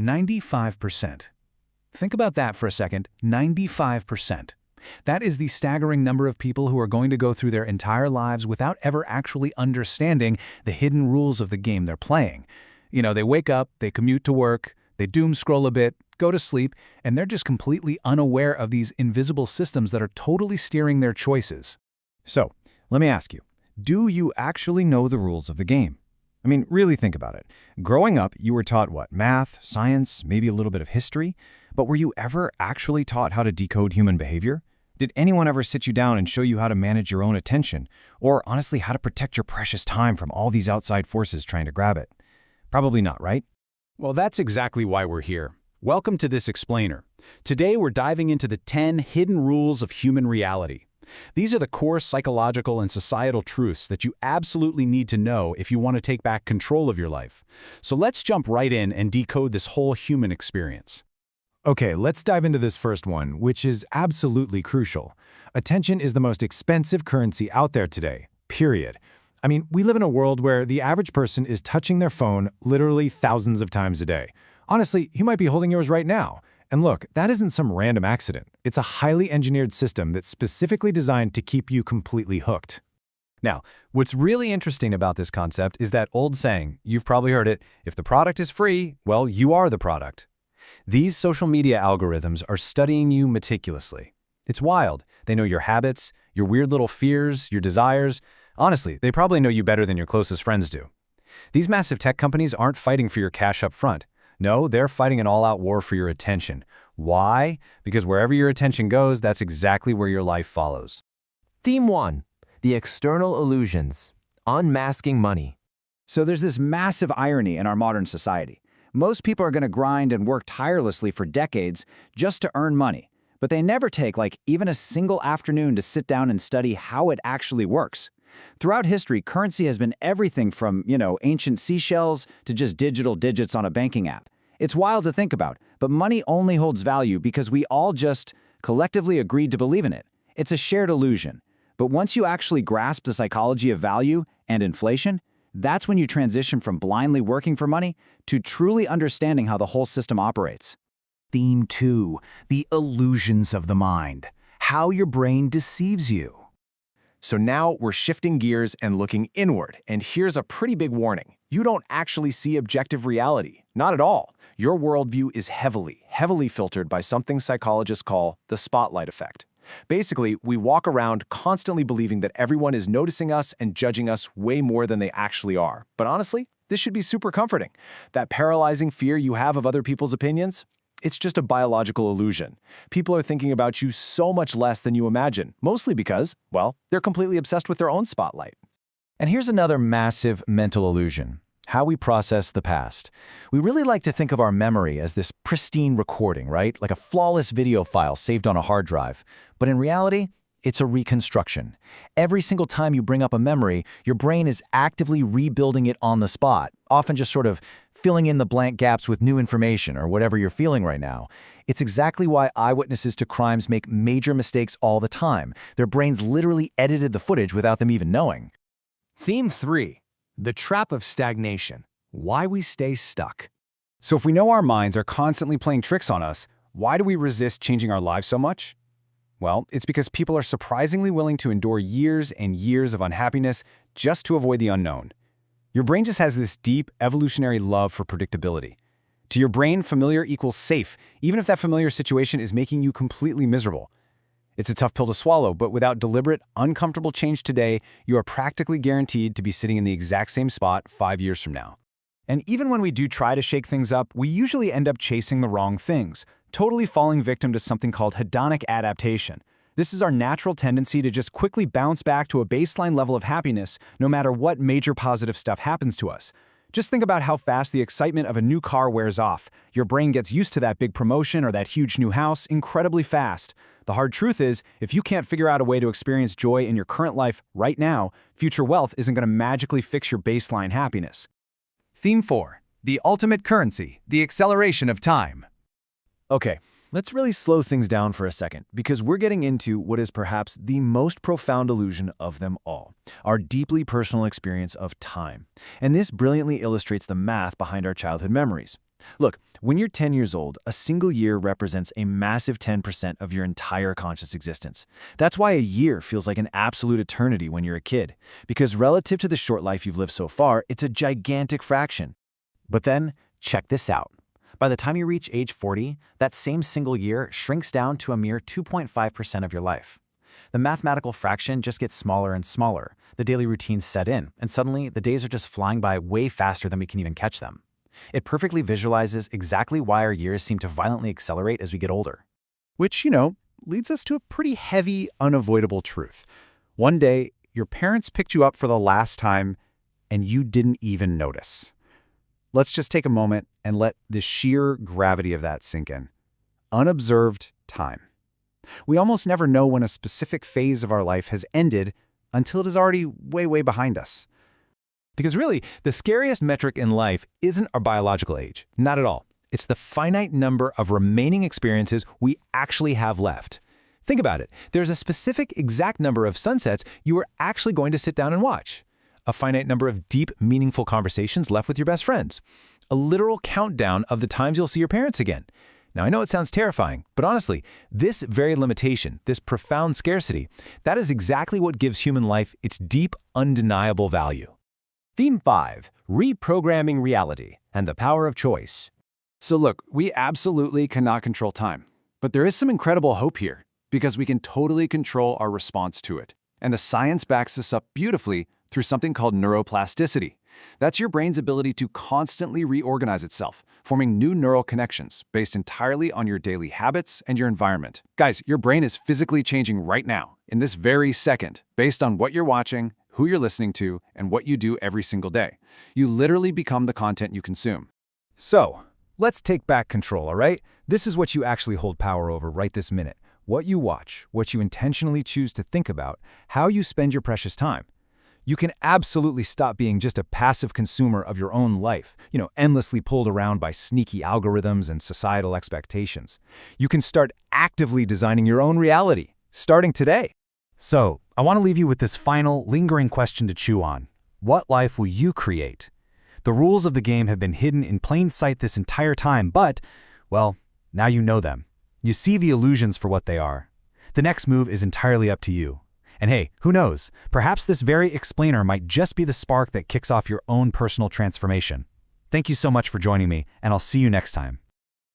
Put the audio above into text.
95%. Think about that for a second, 95%. That is the staggering number of people who are going to go through their entire lives without ever actually understanding the hidden rules of the game they're playing. They wake up, they commute to work, they doom scroll a bit, go to sleep, and they're just completely unaware of these invisible systems that are totally steering their choices. So, let me ask you, do you actually know the rules of the game? I mean, really think about it. Growing up, you were taught what? Math, science, maybe a little bit of history? But were you ever actually taught how to decode human behavior? Did anyone ever sit you down and show you how to manage your own attention? Or honestly, how to protect your precious time from all these outside forces trying to grab it? Probably not, right? Well, that's exactly why we're here. Welcome to this explainer. Today we're diving into the 10 hidden rules of human reality. These are the core psychological and societal truths that you absolutely need to know if you want to take back control of your life. So let's jump right in and decode this whole human experience. Okay, let's dive into this first one, which is absolutely crucial. Attention is the most expensive currency out there today, period. I mean, we live in a world where the average person is touching their phone literally thousands of times a day. Honestly, you might be holding yours right now. And look, that isn't some random accident. It's a highly engineered system that's specifically designed to keep you completely hooked. Now, what's really interesting about this concept is that old saying, you've probably heard it, if the product is free, well, you are the product. These social media algorithms are studying you meticulously. It's wild. They know your habits, your weird little fears, your desires. Honestly, they probably know you better than your closest friends do. These massive tech companies aren't fighting for your cash up front. No, they're fighting an all-out war for your attention. Why? Because wherever your attention goes, that's exactly where your life follows. Theme 1. The external illusions. Unmasking money. So there's this massive irony in our modern society. Most people are going to grind and work tirelessly for decades just to earn money, but they never take even a single afternoon to sit down and study how it actually works. Throughout history, currency has been everything from, ancient seashells to just digital digits on a banking app. It's wild to think about, but money only holds value because we all just collectively agreed to believe in it. It's a shared illusion. But once you actually grasp the psychology of value and inflation, that's when you transition from blindly working for money to truly understanding how the whole system operates. Theme 2, the illusions of the mind. How your brain deceives you. So now we're shifting gears and looking inward, and here's a pretty big warning. You don't actually see objective reality. Not at all. Your worldview is heavily filtered by something psychologists call the spotlight effect. Basically, we walk around constantly believing that everyone is noticing us and judging us way more than they actually are. But honestly, this should be super comforting. That paralyzing fear you have of other people's opinions, it's just a biological illusion. People are thinking about you so much less than you imagine, mostly because, well, they're completely obsessed with their own spotlight. And here's another massive mental illusion. How we process the past. We really like to think of our memory as this pristine recording, right? Like a flawless video file saved on a hard drive. But in reality, it's a reconstruction. Every single time you bring up a memory, your brain is actively rebuilding it on the spot, often just sort of filling in the blank gaps with new information or whatever you're feeling right now. It's exactly why eyewitnesses to crimes make major mistakes all the time. Their brains literally edited the footage without them even knowing. Theme 3. The trap of stagnation. Why we stay stuck. So if we know our minds are constantly playing tricks on us, why do we resist changing our lives so much? Well, it's because people are surprisingly willing to endure years and years of unhappiness just to avoid the unknown. Your brain just has this deep evolutionary love for predictability. To your brain, familiar equals safe, even if that familiar situation is making you completely miserable. It's a tough pill to swallow, but without deliberate, uncomfortable change today, you are practically guaranteed to be sitting in the exact same spot 5 years from now. And even when we do try to shake things up, we usually end up chasing the wrong things, totally falling victim to something called hedonic adaptation. This is our natural tendency to just quickly bounce back to a baseline level of happiness no matter what major positive stuff happens to us. Just think about how fast the excitement of a new car wears off. Your brain gets used to that big promotion or that huge new house incredibly fast. The hard truth is, if you can't figure out a way to experience joy in your current life right now, future wealth isn't going to magically fix your baseline happiness. Theme 4, the ultimate currency, the acceleration of time. Okay, let's really slow things down for a second, because we're getting into what is perhaps the most profound illusion of them all, our deeply personal experience of time. And this brilliantly illustrates the math behind our childhood memories. Look, when you're 10 years old, a single year represents a massive 10% of your entire conscious existence. That's why a year feels like an absolute eternity when you're a kid, because relative to the short life you've lived so far, it's a gigantic fraction. But then, check this out. By the time you reach age 40, that same single year shrinks down to a mere 2.5% of your life. The mathematical fraction just gets smaller and smaller. The daily routines set in, and suddenly the days are just flying by way faster than we can even catch them. It perfectly visualizes exactly why our years seem to violently accelerate as we get older. Which, leads us to a pretty heavy, unavoidable truth. One day, your parents picked you up for the last time, and you didn't even notice. Let's just take a moment and let the sheer gravity of that sink in. Unobserved time. We almost never know when a specific phase of our life has ended until it is already way, way behind us. Because really, the scariest metric in life isn't our biological age. Not at all. It's the finite number of remaining experiences we actually have left. Think about it. There's a specific exact number of sunsets you are actually going to sit down and watch. A finite number of deep, meaningful conversations left with your best friends. A literal countdown of the times you'll see your parents again. Now, I know it sounds terrifying, but honestly, this very limitation, this profound scarcity, that is exactly what gives human life its deep, undeniable value. Theme 5, Reprogramming Reality and the Power of Choice. So look, we absolutely cannot control time. But there is some incredible hope here, because we can totally control our response to it. And the science backs this up beautifully through something called neuroplasticity. That's your brain's ability to constantly reorganize itself, forming new neural connections based entirely on your daily habits and your environment. Guys, your brain is physically changing right now, in this very second, based on what you're watching, who you're listening to, and what you do every single day. You literally become the content you consume. So, let's take back control, all right? This is what you actually hold power over right this minute. What you watch, what you intentionally choose to think about, how you spend your precious time. You can absolutely stop being just a passive consumer of your own life, endlessly pulled around by sneaky algorithms and societal expectations. You can start actively designing your own reality, starting today. So, I want to leave you with this final, lingering question to chew on. What life will you create? The rules of the game have been hidden in plain sight this entire time, but, well, now you know them. You see the illusions for what they are. The next move is entirely up to you. And hey, who knows? Perhaps this very explainer might just be the spark that kicks off your own personal transformation. Thank you so much for joining me, and I'll see you next time.